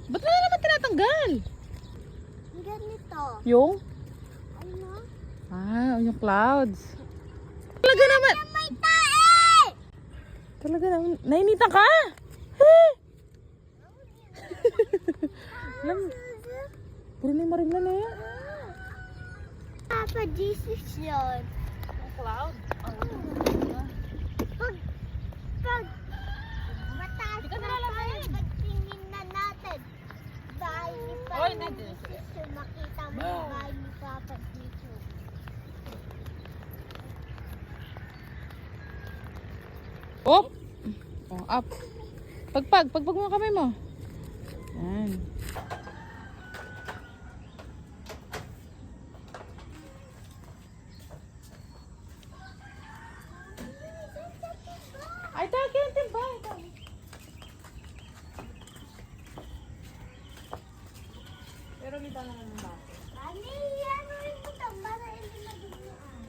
Ba't mo na naman tinatanggal? Ang ganito. Yung? Ano? Yung clouds. Talaga naman. May tae! Talaga naman. Nainitan ka? Eh! Alam, puro na yung marimlan na yan. Papa Jesus yun. Yung cloud? Pag mataas Di ka na nalalaman. tayo, pagtingin na natin. Bahay ni Oh, Papa hindi, hindi. Sige. Jesus, makita mo yung bahay ni Papa Jesus. Op! Oh, up. Pagpag mo ang kamay mo. Yan. Ay, taki yung timba. Pero nito na naman ba? Mami, ano rin mo ito? Para hindi maduguan.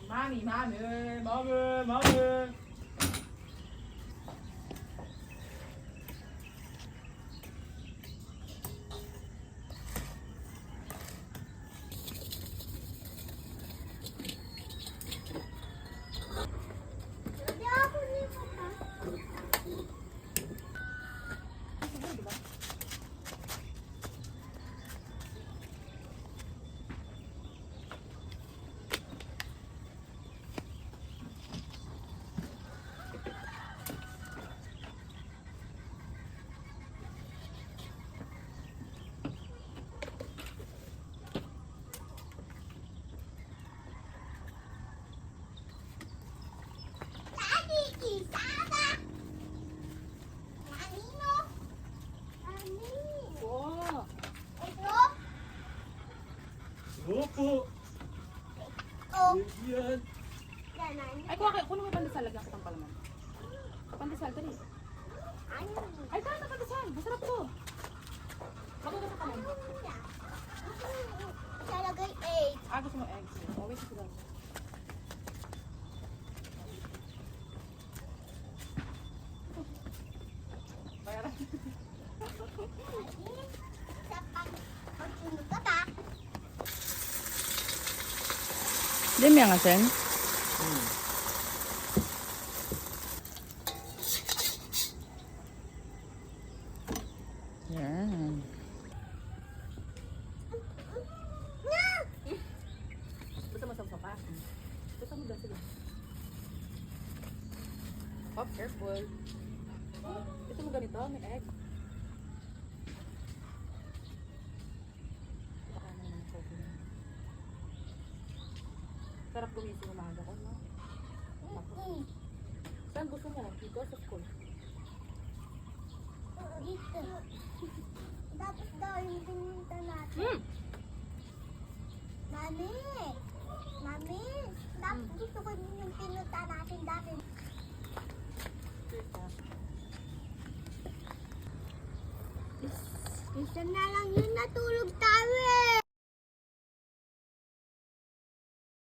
Mami. Hindi ako ni Papa. Daddy, isama! Kanino? Ani? Oh. Ito? Opo. Oh, Yan. ganan. Ay, kuno may pandesal. Lagyan ko ng palaman. Pandesal, dali. Ano? Ay, tara na pandesal. Masarap to. Maganda ka naman. Talagay 8. Gusto mo eggs. Oh, wait, ito lang. Bayaran. Sa pagsunod ka ba? Hindi mo yung asin? Yan. Basta masama pa. Basta mo dahil sila. Oh, careful. Ito mo ganito, may egg. Baka naman ako. Sarap gumising umaga ko, no? Saan gusto mo? Dito sa school? Dito. Tapos daw yung pinunta natin. Mami! Mami! Tapos gusto ko yung pinunta natin dati. Isa na lang yun natulog tayo